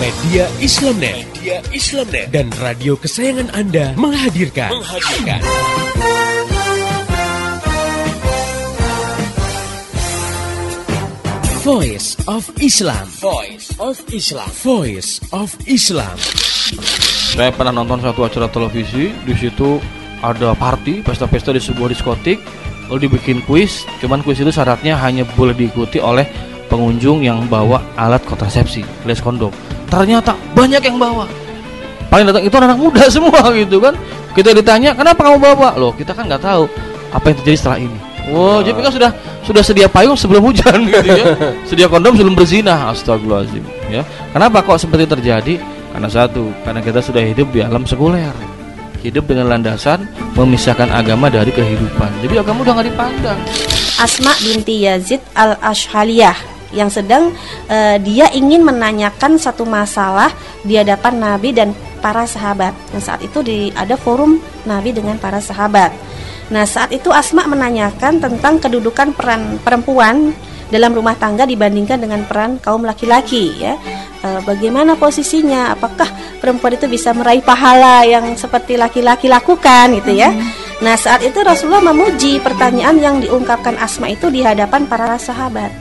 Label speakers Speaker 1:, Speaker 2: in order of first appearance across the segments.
Speaker 1: Media Islamnet. Media Islamnet dan radio kesayangan Anda menghadirkan Voice of Islam. Voice of Islam. Voice of Islam.
Speaker 2: Saya pernah nonton satu acara televisi, di situ ada party, pesta-pesta di sebuah diskotik, lalu dibikin kuis. Cuman kuis itu syaratnya hanya boleh diikuti oleh pengunjung yang bawa alat kontrasepsi, alias kondom. Ternyata banyak yang bawa. Paling datang itu anak muda semua gitu kan. Kita ditanya, kenapa kamu bawa? Loh, kita kan nggak tahu apa yang terjadi setelah ini. Wow, jadi kan sudah sedia payung sebelum hujan gitu ya. Sedia kondom sebelum berzinah. Astagfirullahaladzim ya. Kenapa kok seperti terjadi? Karena satu, karena kita sudah hidup di alam sekuler. Hidup dengan landasan memisahkan agama dari kehidupan. Jadi agama udah nggak dipandang.
Speaker 3: Asma binti Yazid al-Ashhaliyah yang sedang dia ingin menanyakan satu masalah di hadapan Nabi dan para sahabat. Yang saat itu ada forum Nabi dengan para sahabat. Nah, saat itu Asma menanyakan tentang kedudukan peran perempuan dalam rumah tangga dibandingkan dengan peran kaum laki-laki ya. Bagaimana posisinya? Apakah perempuan itu bisa meraih pahala yang seperti laki-laki lakukan gitu ya? Nah, saat itu Rasulullah memuji pertanyaan yang diungkapkan Asma itu di hadapan para sahabat.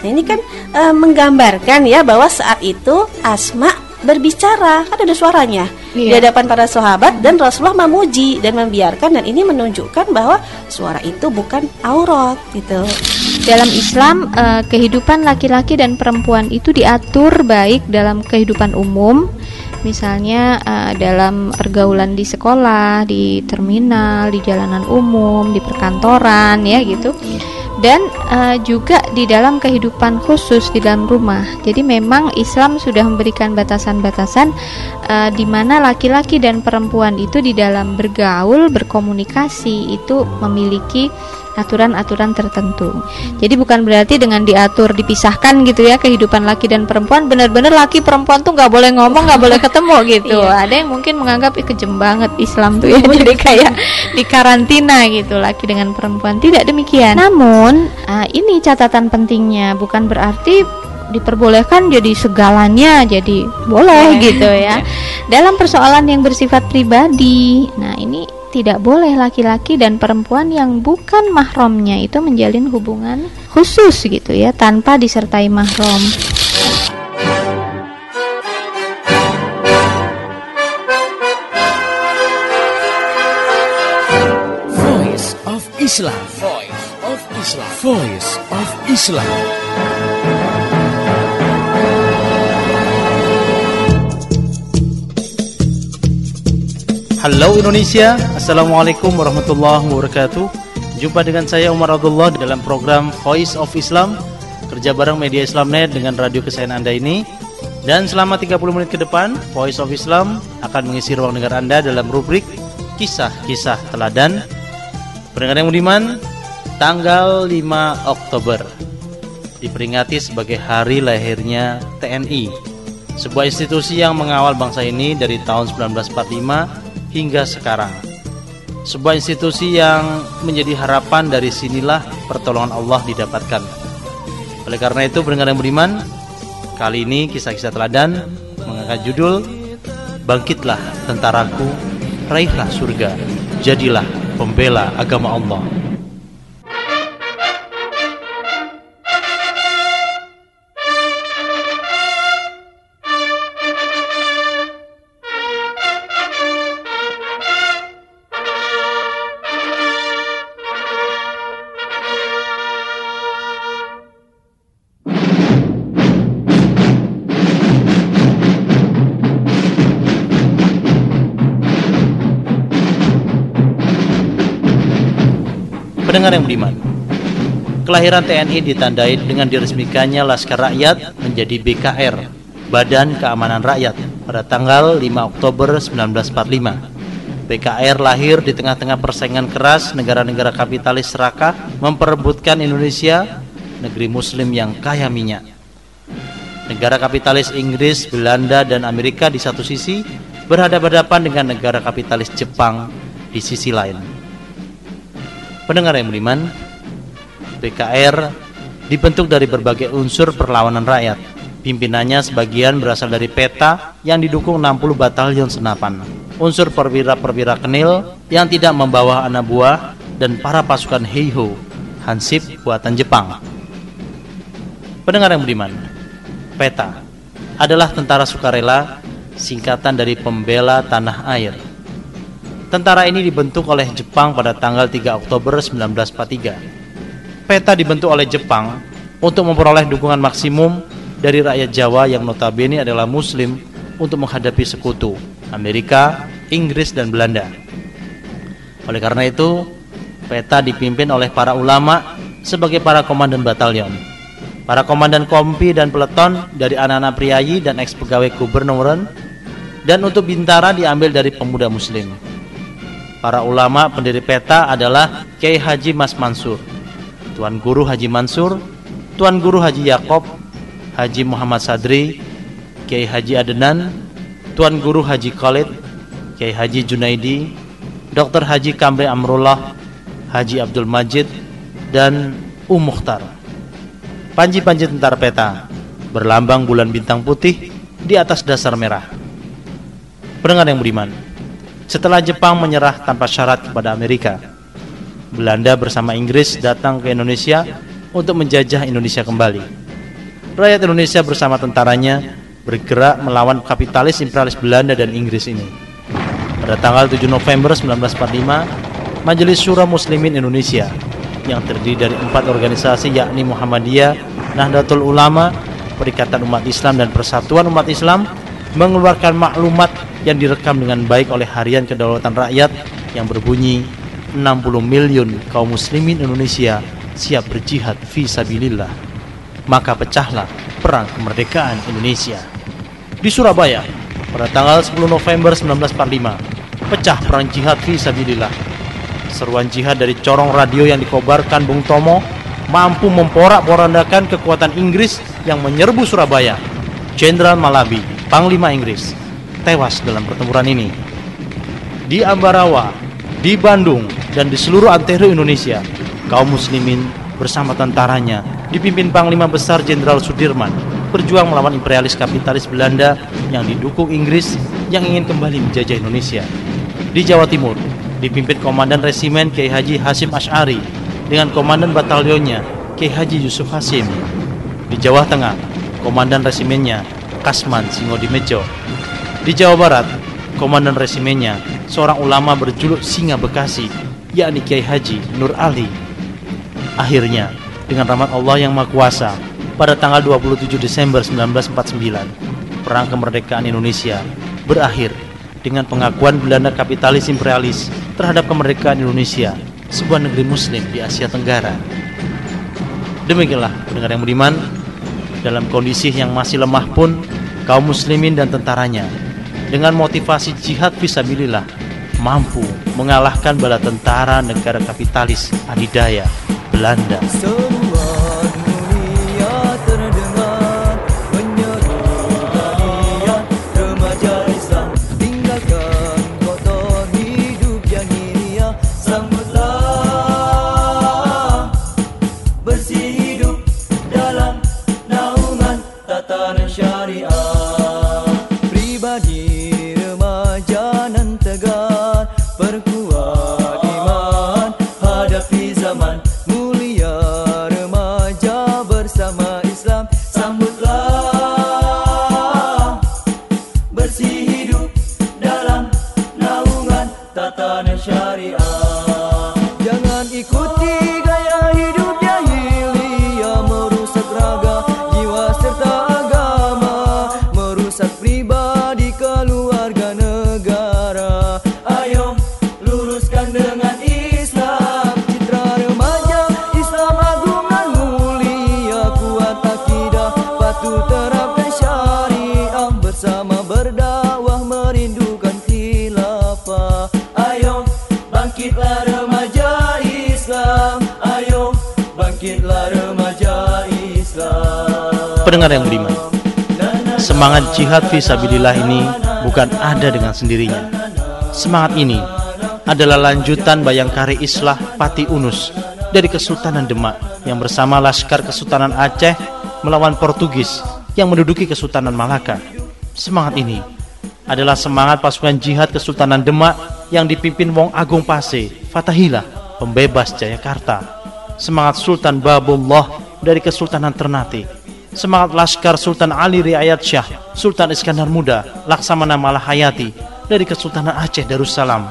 Speaker 3: Nah, ini kan menggambarkan ya bahwa saat itu Asma berbicara, kan ada suaranya di hadapan para sahabat dan Rasulullah memuji dan membiarkan, dan ini menunjukkan bahwa suara itu bukan aurat gitu.
Speaker 4: Dalam Islam, kehidupan laki-laki dan perempuan itu diatur baik dalam kehidupan umum. Misalnya dalam pergaulan di sekolah, di terminal, di jalanan umum, di perkantoran ya gitu. Dan juga di dalam kehidupan khusus di dalam rumah. Jadi memang Islam sudah memberikan batasan-batasan di mana laki-laki dan perempuan itu di dalam bergaul, berkomunikasi itu memiliki aturan-aturan tertentu. Jadi bukan berarti dengan diatur dipisahkan gitu ya kehidupan laki dan perempuan, benar-benar laki perempuan tuh nggak boleh ngomong, nggak boleh ketemu gitu. Ada yang mungkin menganggap kejem banget Islam tuh ya, jadi kayak di karantina gitu laki dengan perempuan. Tidak demikian. Namun ini catatan pentingnya, bukan berarti diperbolehkan jadi segalanya jadi boleh gitu ya. Dalam persoalan yang bersifat pribadi, nah ini tidak boleh laki-laki dan perempuan yang bukan mahramnya itu menjalin hubungan khusus gitu ya tanpa disertai mahram.
Speaker 1: Voice of Islam. Voice of Islam. Voice of Islam.
Speaker 5: Halo Indonesia, Assalamualaikum warahmatullahi wabarakatuh. Jumpa dengan saya Umar Abdullah dalam program Voice of Islam, kerja bareng Media Islamnet dengan radio kesayangan Anda ini. Dan selama 30 menit ke depan, Voice of Islam akan mengisi ruang dengar Anda dalam rubrik Kisah-Kisah Teladan. Pendengar yang budiman, tanggal 5 Oktober diperingati sebagai hari lahirnya TNI, sebuah institusi yang mengawal bangsa ini dari tahun 1945 hingga sekarang. Sebuah institusi yang menjadi harapan, dari sinilah pertolongan Allah didapatkan. Oleh karena itu, pendengar yang beriman, kali ini Kisah-Kisah Teladan mengangkat judul Bangkitlah Tentaraku, Raihlah Surga, Jadilah Pembela Agama Allah. Pendengar yang beriman, kelahiran TNI ditandai dengan diresmikannya Laskar Rakyat menjadi BKR, Badan Keamanan Rakyat, pada tanggal 5 Oktober 1945. BKR lahir di tengah-tengah persaingan keras negara-negara kapitalis serakah memperebutkan Indonesia, negeri muslim yang kaya minyak. Negara kapitalis Inggris, Belanda, dan Amerika di satu sisi berhadapan-hadapan dengan negara kapitalis Jepang di sisi lain. Pendengar yang beriman, BKR dibentuk dari berbagai unsur perlawanan rakyat, Pimpinannya sebagian berasal dari PETA yang didukung 60 batalion senapan, unsur perwira-perwira Kenil yang tidak membawa anak buah, dan para pasukan Heiho, Hansip buatan Jepang. Pendengar yang budiman, PETA adalah tentara sukarela, singkatan dari Pembela Tanah Air. Tentara ini dibentuk oleh Jepang pada tanggal 3 Oktober 1943. PETA dibentuk oleh Jepang untuk memperoleh dukungan maksimum dari rakyat Jawa yang notabene adalah Muslim untuk menghadapi sekutu Amerika, Inggris, dan Belanda. Oleh karena itu, PETA dipimpin oleh para ulama sebagai para komandan batalion, para komandan kompi dan peleton dari anak-anak priayi dan eks-pegawai gubernuran, dan untuk bintara diambil dari pemuda Muslim. Para ulama pendiri PETA adalah Kiai Haji Mas Mansur, Tuan Guru Haji Mansur, Tuan Guru Haji Yakob, Haji Muhammad Sadri, Kiai Haji Adenan, Tuan Guru Haji Khalid, Kiai Haji Junaidi, Dr. Haji Kamre Amrullah, Haji Abdul Majid, dan Mukhtar. Panji-panji tentara PETA berlambang bulan bintang putih di atas dasar merah. Pendengar yang beriman, setelah Jepang menyerah tanpa syarat kepada Amerika, Belanda bersama Inggris datang ke Indonesia untuk menjajah Indonesia kembali. Rakyat Indonesia bersama tentaranya bergerak melawan kapitalis imperialis Belanda dan Inggris ini. Pada tanggal 7 November 1945, Majelis Syura Muslimin Indonesia yang terdiri dari 4 organisasi yakni Muhammadiyah, Nahdlatul Ulama, Perikatan Umat Islam, dan Persatuan Umat Islam mengeluarkan maklumat yang direkam dengan baik oleh Harian Kedaulatan Rakyat yang berbunyi 60 miliun kaum muslimin Indonesia siap berjihad fi sabilillah. Maka pecahlah perang kemerdekaan Indonesia. Di Surabaya pada tanggal 10 November 1945 pecah perang jihad fi sabilillah. Seruan jihad dari corong radio yang dikobarkan Bung Tomo mampu memporak-porandakan kekuatan Inggris yang menyerbu Surabaya. Jenderal Malabi, Panglima Inggris, tewas dalam pertempuran ini. Di Ambarawa, di Bandung, dan di seluruh antero Indonesia, kaum muslimin bersama tentaranya dipimpin Panglima Besar Jenderal Sudirman berjuang melawan imperialis kapitalis Belanda yang didukung Inggris yang ingin kembali menjajah Indonesia. Di Jawa Timur dipimpin Komandan Resimen Kiai Haji Hasim Asy'ari dengan Komandan Batalionnya Kiai Haji Yusuf Hasim. Di Jawa Tengah, Komandan Resimennya Kasman Singodimejo. Di Jawa Barat, Komandan Resimennya seorang ulama berjuluk Singa Bekasi, yakni Kiai Haji Nur Ali. Akhirnya, dengan rahmat Allah yang Maha Kuasa, pada tanggal 27 Desember 1949, perang kemerdekaan Indonesia berakhir dengan pengakuan Belanda kapitalis imperialis terhadap kemerdekaan Indonesia, sebuah negeri muslim di Asia Tenggara. Demikianlah pendengar yang budiman, dalam kondisi yang masih lemah pun kaum muslimin dan tentaranya dengan motivasi jihad fisabilillah mampu mengalahkan bala tentara negara kapitalis adidaya Belanda. Pendengar yang beriman, semangat jihad fisabilillah ini bukan ada dengan sendirinya. Semangat ini adalah lanjutan Bayangkari Islah Pati Unus dari Kesultanan Demak yang bersama Laskar Kesultanan Aceh melawan Portugis yang menduduki Kesultanan Malaka. Semangat ini adalah semangat pasukan jihad Kesultanan Demak yang dipimpin Wong Agung Pase Fatahillah, pembebas Jayakarta. Semangat Sultan Babullah dari Kesultanan Ternate. Semangat Laskar Sultan Ali Riayat Syah, Sultan Iskandar Muda, Laksamana Malahayati dari Kesultanan Aceh Darussalam.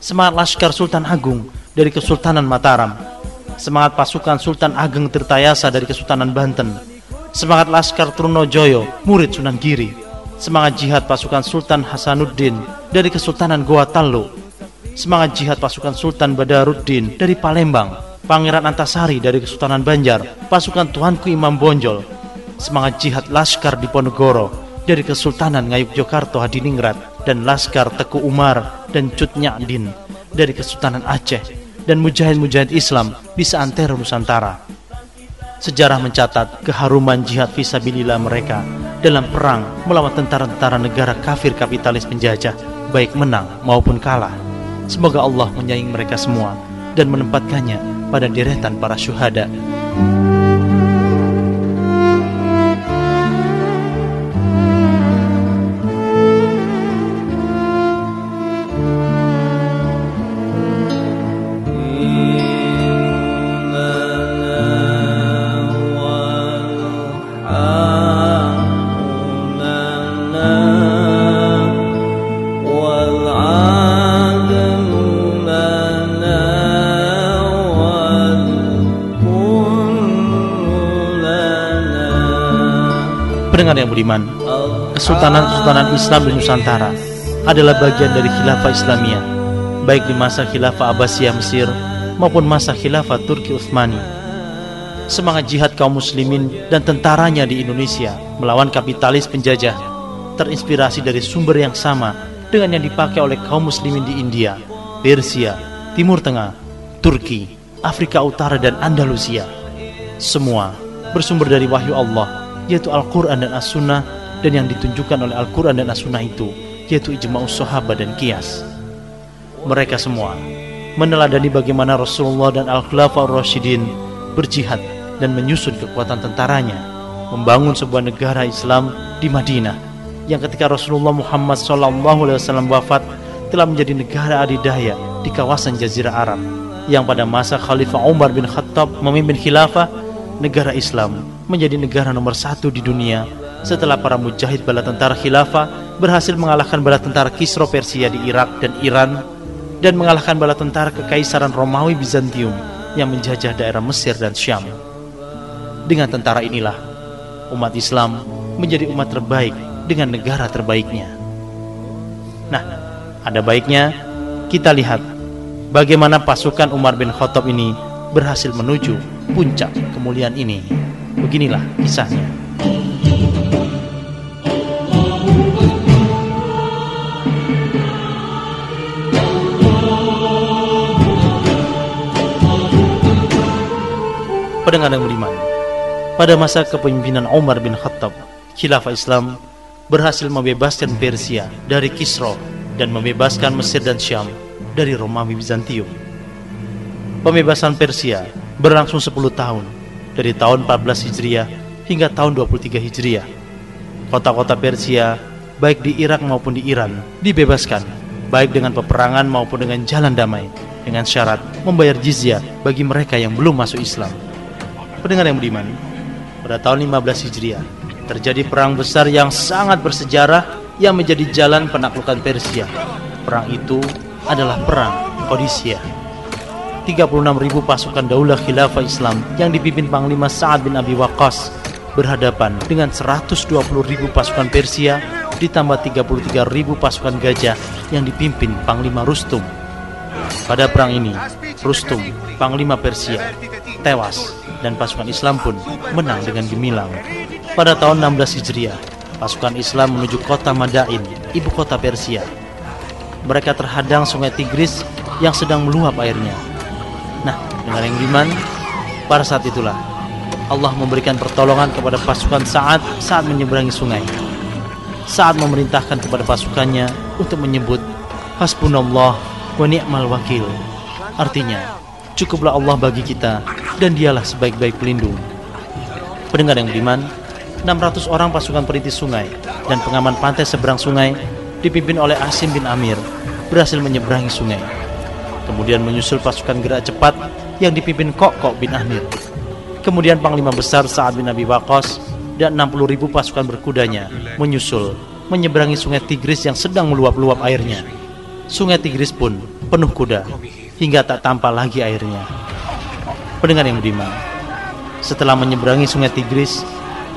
Speaker 5: Semangat Laskar Sultan Agung dari Kesultanan Mataram. Semangat pasukan Sultan Ageng Tirtayasa dari Kesultanan Banten. Semangat Laskar Trunojoyo, murid Sunan Giri. Semangat jihad pasukan Sultan Hasanuddin dari Kesultanan Goa Tallo. Semangat jihad pasukan Sultan Badaruddin dari Palembang. Pangeran Antasari dari Kesultanan Banjar, pasukan Tuanku Imam Bonjol. Semangat jihad Laskar Diponegoro dari Kesultanan Ngayogyakarta Hadiningrat, dan Laskar Teku Umar dan Cut Nyadin dari Kesultanan Aceh, dan mujahid-mujahid Islam di seantero Nusantara. Sejarah mencatat keharuman jihad fisabilillah mereka dalam perang melawan tentara-tentara negara kafir kapitalis penjajah, baik menang maupun kalah. Semoga Allah menyayangi mereka semua dan menempatkannya pada deretan para syuhada. Pendengar yang budiman, Kesultanan-Kesultanan Islam di Nusantara adalah bagian dari khilafah Islamiyah, baik di masa khilafah Abbasiyah Mesir maupun masa khilafah Turki Utsmani. Semangat jihad kaum muslimin dan tentaranya di Indonesia melawan kapitalis penjajah terinspirasi dari sumber yang sama dengan yang dipakai oleh kaum muslimin di India, Persia, Timur Tengah, Turki, Afrika Utara, dan Andalusia. Semua bersumber dari wahyu Allah, yaitu Al-Quran dan As-Sunnah, dan yang ditunjukkan oleh Al-Quran dan As-Sunnah itu yaitu ijma'us sahabat dan qiyas. Mereka semua meneladani bagaimana Rasulullah dan Al-Khulafaur Rasyidin berjihad dan menyusun kekuatan tentaranya, membangun sebuah negara Islam di Madinah yang ketika Rasulullah Muhammad SAW wafat telah menjadi negara adidaya di kawasan Jazirah Arab, yang pada masa Khalifah Umar bin Khattab memimpin khilafah, negara Islam menjadi negara nomor 1 di dunia setelah para mujahid bala tentara khilafah berhasil mengalahkan bala tentara Kisra Persia di Irak dan Iran, dan mengalahkan bala tentara Kekaisaran Romawi Bizantium yang menjajah daerah Mesir dan Syam. Dengan tentara inilah umat Islam menjadi umat terbaik dengan negara terbaiknya. Nah, ada baiknya kita lihat bagaimana pasukan Umar bin Khattab ini berhasil menuju puncak kemuliaan ini. Beginilah kisahnya. Pendengar yang beriman, pada masa kepemimpinan Umar bin Khattab, khilafah Islam berhasil membebaskan Persia dari Kisra dan membebaskan Mesir dan Syam dari Romawi Bizantium. Pembebasan Persia berlangsung 10 tahun, dari tahun 14 Hijriah hingga tahun 23 Hijriah. Kota-kota Persia, baik di Irak maupun di Iran, dibebaskan, baik dengan peperangan maupun dengan jalan damai, dengan syarat membayar jizyah bagi mereka yang belum masuk Islam. Pendengar yang beriman, pada tahun 15 Hijriah terjadi perang besar yang sangat bersejarah yang menjadi jalan penaklukan Persia. Perang itu adalah Perang Qadisiyah. 36.000 pasukan Daulah Khilafah Islam yang dipimpin Panglima Sa'ad bin Abi Waqqas berhadapan dengan 120.000 pasukan Persia ditambah 33.000 pasukan gajah yang dipimpin Panglima Rustum. Pada perang ini, Rustum, Panglima Persia, tewas dan pasukan Islam pun menang dengan gemilang. Pada tahun 16 Hijriah, pasukan Islam menuju kota Madain, ibu kota Persia. Mereka terhadang sungai Tigris yang sedang meluap airnya. Nah, dengan yang beriman, pada saat itulah Allah memberikan pertolongan kepada pasukan Sa'ad saat menyeberangi sungai. Sa'ad memerintahkan kepada pasukannya untuk menyebut Hasbunallah wa ni'mal wakil. Artinya, cukuplah Allah bagi kita dan dialah sebaik-baik pelindung. Pendengar yang beriman, 600 orang pasukan perintis sungai dan pengaman pantai seberang sungai dipimpin oleh Asim bin Amir berhasil menyeberangi sungai. Kemudian menyusul pasukan gerak cepat yang dipimpin Kok bin Amir. Kemudian Panglima Besar Sa'ad bin Abi Waqqas dan 60.000 pasukan berkudanya menyusul menyeberangi sungai Tigris yang sedang meluap-luap airnya. Sungai Tigris pun penuh kuda hingga tak tampak lagi airnya. Pendengar yang budiman, setelah menyeberangi sungai Tigris,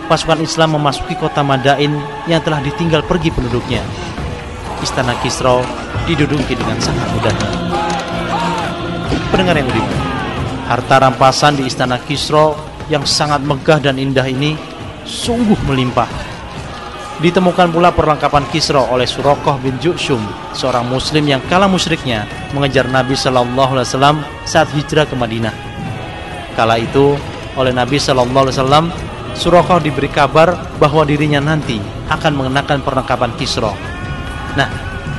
Speaker 5: pasukan Islam memasuki kota Madain yang telah ditinggal pergi penduduknya. Istana Kisra diduduki dengan sangat mudahnya. Pendengar yang budiman, harta rampasan di Istana Kisra yang sangat megah dan indah ini sungguh melimpah. Ditemukan pula perlengkapan Kisra oleh Suraqah bin Ju'shum, seorang muslim yang kala musyriknya mengejar Nabi sallallahu alaihi wasallam saat hijrah ke Madinah. Kala itu oleh Nabi sallallahu alaihi wasallam, Suraqah diberi kabar bahwa dirinya nanti akan mengenakan perlengkapan Kisra. Nah,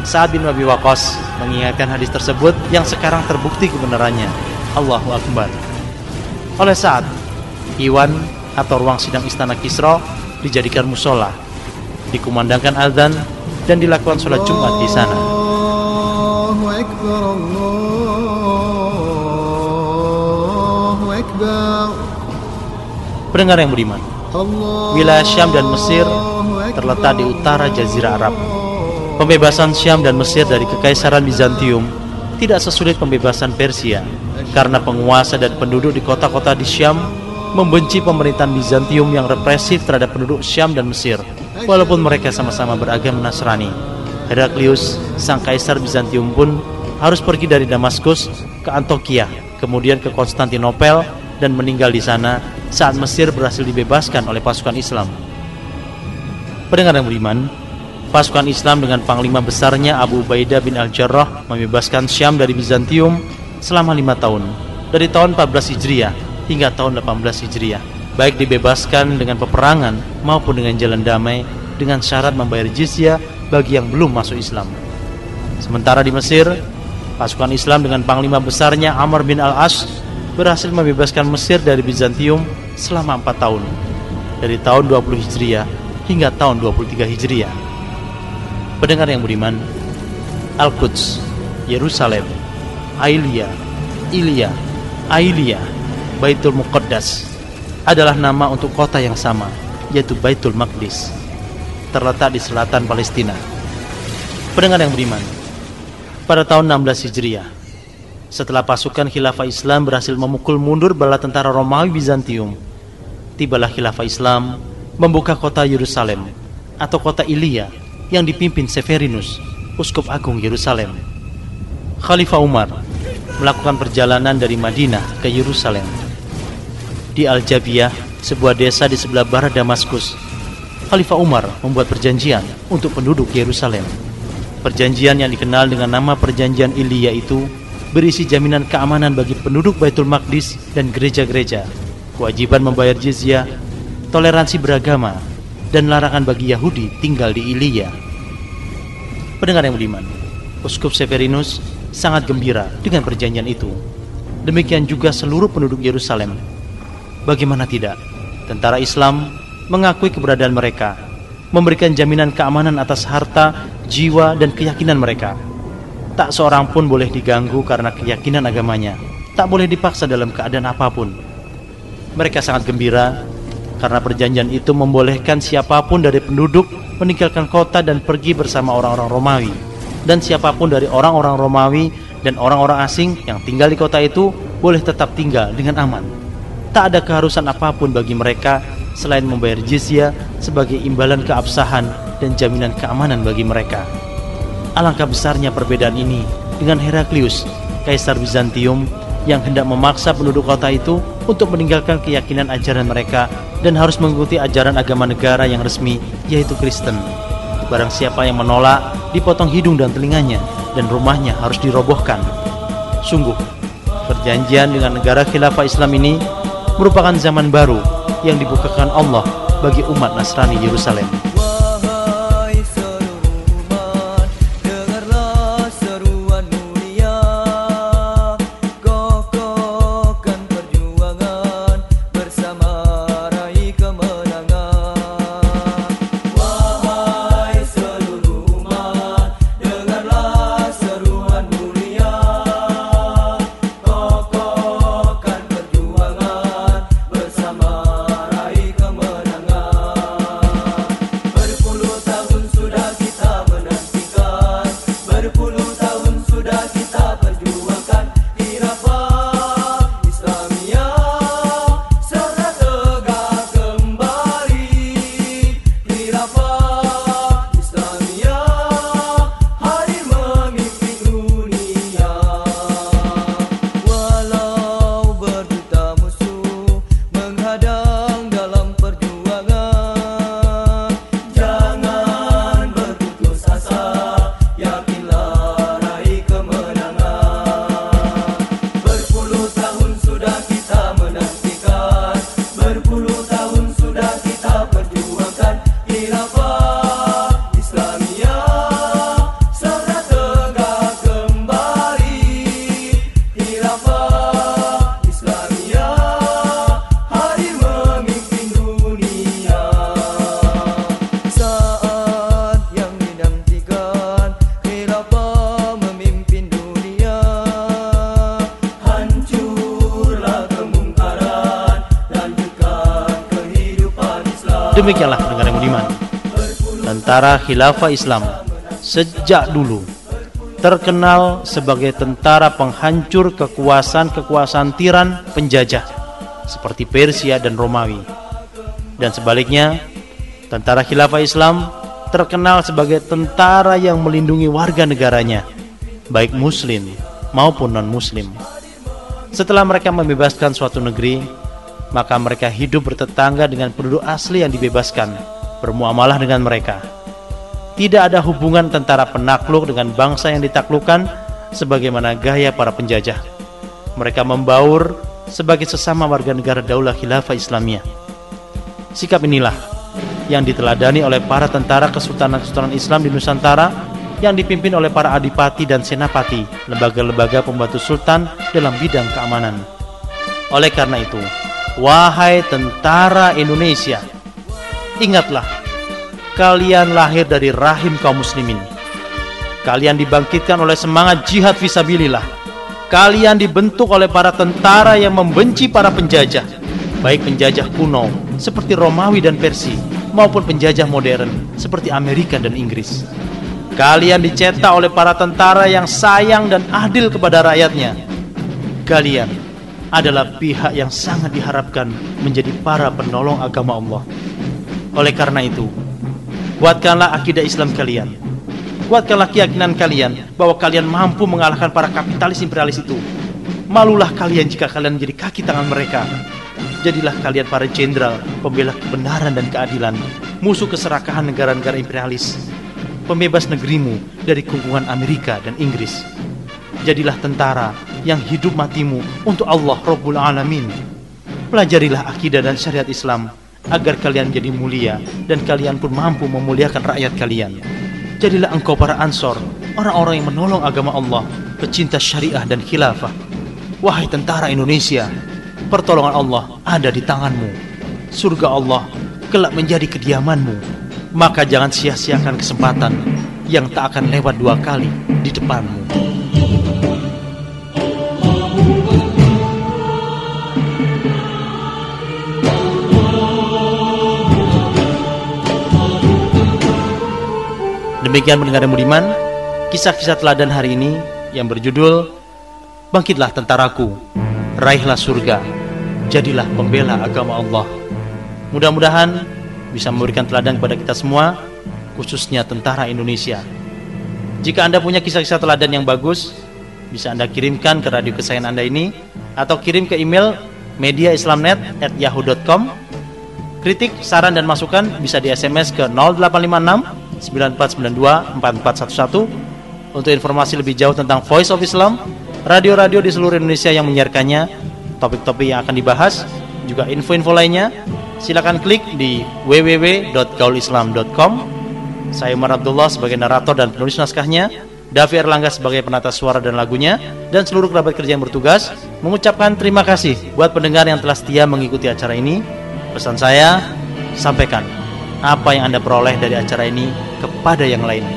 Speaker 5: Sa'ad bin Abi Waqqas mengingatkan hadis tersebut yang sekarang terbukti kebenarannya. Allahu Akbar. Oleh Sa'ad, Iwan atau ruang sidang Istana Kisra dijadikan musola, dikumandangkan azan dan dilakukan sholat Jumat di sana. Allahu Akbar, Allahu Akbar. Pendengar yang budiman, wilayah Syam dan Mesir terletak di utara Jazirah Arab. Pembebasan Syam dan Mesir dari Kekaisaran Bizantium tidak sesulit pembebasan Persia, karena penguasa dan penduduk di kota-kota di Syam membenci pemerintahan Bizantium yang represif terhadap penduduk Syam dan Mesir, walaupun mereka sama-sama beragama Nasrani. Heraklius, sang kaisar Bizantium pun harus pergi dari Damaskus ke Antioquia, kemudian ke Konstantinopel, dan meninggal di sana saat Mesir berhasil dibebaskan oleh pasukan Islam. Pendengar yang beriman, pasukan Islam dengan panglima besarnya Abu Ubaidah bin Al-Jarrah membebaskan Syam dari Bizantium selama 5 tahun, dari tahun 14 Hijriah hingga tahun 18 Hijriah, baik dibebaskan dengan peperangan maupun dengan jalan damai, dengan syarat membayar jizyah bagi yang belum masuk Islam. Sementara di Mesir, pasukan Islam dengan panglima besarnya Amr bin Al-As berhasil membebaskan Mesir dari Bizantium selama 4 tahun, dari tahun 20 Hijriah hingga tahun 23 Hijriah. Pendengar yang budiman, Al-Quds, Yerusalem, Ailia, Baitul Muqaddas adalah nama untuk kota yang sama, yaitu Baitul Maqdis, terletak di selatan Palestina. Pendengar yang beriman, pada tahun 16 Hijriah, setelah pasukan Khilafah Islam berhasil memukul mundur bala tentara Romawi Bizantium, tibalah Khilafah Islam membuka kota Yerusalem atau kota Ilia yang dipimpin Severinus, Uskup Agung Yerusalem. Khalifah Umar melakukan perjalanan dari Madinah ke Yerusalem. Di Al-Jabiyah, sebuah desa di sebelah barat Damaskus, Khalifah Umar membuat perjanjian untuk penduduk Yerusalem. Perjanjian yang dikenal dengan nama Perjanjian Ilia itu berisi jaminan keamanan bagi penduduk Baitul Maqdis dan gereja-gereja, kewajiban membayar jizyah, toleransi beragama, dan larangan bagi Yahudi tinggal di Ilia. Pendengar yang budiman, Uskup Severinus sangat gembira dengan perjanjian itu. Demikian juga seluruh penduduk Yerusalem. Bagaimana tidak, tentara Islam mengakui keberadaan mereka, memberikan jaminan keamanan atas harta, jiwa, dan keyakinan mereka. Tak seorang pun boleh diganggu karena keyakinan agamanya, tak boleh dipaksa dalam keadaan apapun. Mereka sangat gembira karena perjanjian itu membolehkan siapapun dari penduduk meninggalkan kota dan pergi bersama orang-orang Romawi, dan siapapun dari orang-orang Romawi dan orang-orang asing yang tinggal di kota itu boleh tetap tinggal dengan aman. Tak ada keharusan apapun bagi mereka selain membayar jizyah sebagai imbalan keabsahan dan jaminan keamanan bagi mereka. Alangkah besarnya perbedaan ini dengan Heraklius, kaisar Bizantium, yang hendak memaksa penduduk kota itu untuk meninggalkan keyakinan ajaran mereka dan harus mengikuti ajaran agama negara yang resmi, yaitu Kristen. Barang siapa yang menolak, dipotong hidung dan telinganya, dan rumahnya harus dirobohkan. Sungguh, perjanjian dengan negara Khilafah Islam ini merupakan zaman baru yang dibukakan Allah bagi umat Nasrani Yerusalem. Demikianlah pendengar yang budiman, tentara khilafah Islam sejak dulu terkenal sebagai tentara penghancur kekuasaan tiran penjajah seperti Persia dan Romawi. Dan sebaliknya, tentara khilafah Islam terkenal sebagai tentara yang melindungi warga negaranya, baik muslim maupun non-muslim. Setelah mereka membebaskan suatu negeri, maka mereka hidup bertetangga dengan penduduk asli yang dibebaskan, bermuamalah dengan mereka. Tidak ada hubungan tentara penakluk dengan bangsa yang ditaklukkan sebagaimana gaya para penjajah. Mereka membaur sebagai sesama warga negara Daulah Khilafah Islamiyah. Sikap inilah yang diteladani oleh para tentara Kesultanan Islam di Nusantara yang dipimpin oleh para adipati dan senapati, lembaga-lembaga pembantu sultan dalam bidang keamanan. Oleh karena itu, wahai tentara Indonesia, ingatlah, kalian lahir dari rahim kaum muslimin. Kalian dibangkitkan oleh semangat jihad fisabilillah. Kalian dibentuk oleh para tentara yang membenci para penjajah, baik penjajah kuno seperti Romawi dan Persia, maupun penjajah modern seperti Amerika dan Inggris. Kalian dicetak oleh para tentara yang sayang dan adil kepada rakyatnya. Kalian adalah pihak yang sangat diharapkan menjadi para penolong agama Allah. Oleh karena itu, kuatkanlah akidah Islam kalian. Kuatkanlah keyakinan kalian bahwa kalian mampu mengalahkan para kapitalis imperialis itu. Malulah kalian jika kalian menjadi kaki tangan mereka. Jadilah kalian para jenderal pembela kebenaran dan keadilan, musuh keserakahan negara-negara imperialis, pembebas negerimu dari kungkungan Amerika dan Inggris. Jadilah tentara yang hidup matimu untuk Allah Rabbul Alamin. Pelajarilah akidah dan syariat Islam agar kalian menjadi mulia dan kalian pun mampu memuliakan rakyat kalian. Jadilah engkau para ansor, orang-orang yang menolong agama Allah, pecinta syariah dan khilafah. Wahai tentara Indonesia, pertolongan Allah ada di tanganmu. Surga Allah kelak menjadi kediamanmu. Maka jangan sia-siakan kesempatan yang tak akan lewat dua kali di depanmu. Demikian pendengar yang budiman, kisah-kisah teladan hari ini yang berjudul Bangkitlah Tentaraku, Raihlah Surga, Jadilah Pembela Agama Allah. Mudah-mudahan bisa memberikan teladan kepada kita semua, khususnya tentara Indonesia. Jika Anda punya kisah-kisah teladan yang bagus, bisa Anda kirimkan ke radio kesayangan Anda ini, atau kirim ke email mediaislamnet@yahoo.com. Kritik, saran dan masukan bisa di SMS ke 0856 9492 4411. Untuk informasi lebih jauh tentang Voice of Islam, radio-radio di seluruh Indonesia yang menyiarkannya, topik-topik yang akan dibahas, juga info-info lainnya, silakan klik di www.gaulislam.com. Saya Umar Abdullah sebagai narator dan penulis naskahnya, Davi Erlangga sebagai penata suara dan lagunya, dan seluruh kerabat kerja yang bertugas mengucapkan terima kasih buat pendengar yang telah setia mengikuti acara ini. Pesan saya, sampaikan apa yang Anda peroleh dari acara ini kepada yang lain,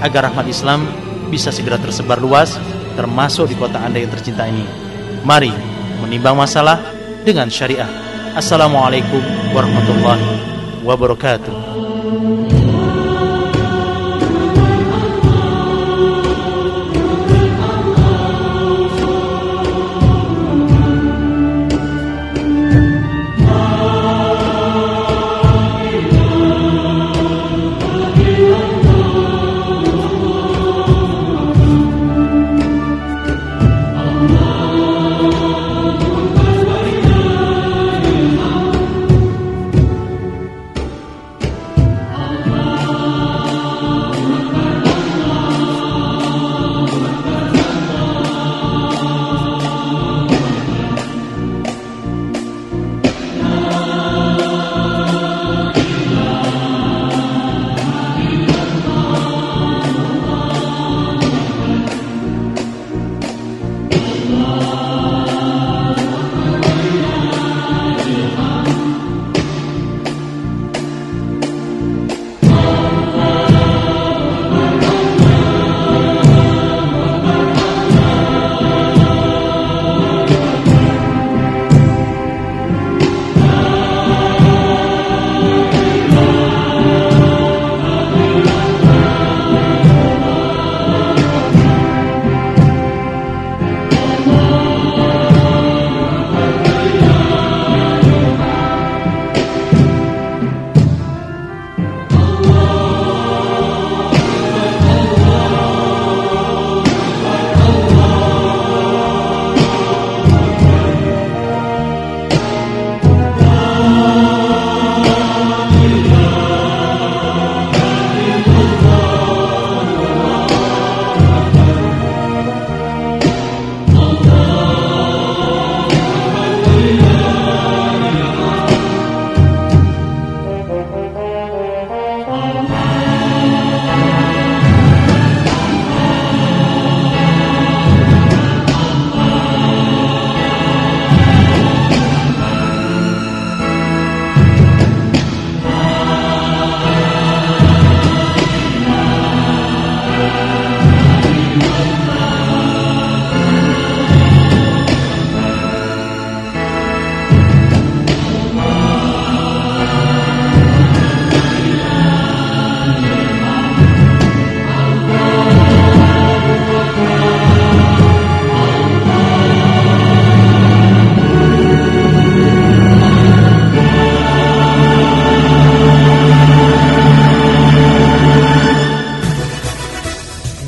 Speaker 5: agar rahmat Islam bisa segera tersebar luas, termasuk di kota Anda yang tercinta ini. Mari menimbang masalah dengan syariah. Assalamualaikum warahmatullahi wabarakatuh.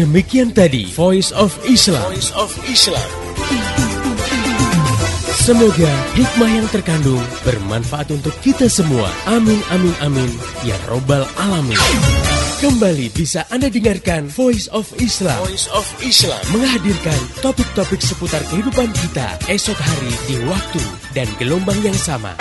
Speaker 1: Demikian tadi Voice of Islam. Semoga hikmah yang terkandung bermanfaat untuk kita semua. Amin, amin, amin. Ya Robbal Alamin. Kembali bisa Anda dengarkan Voice of Islam. Menghadirkan topik-topik seputar kehidupan kita esok hari di waktu dan gelombang yang sama.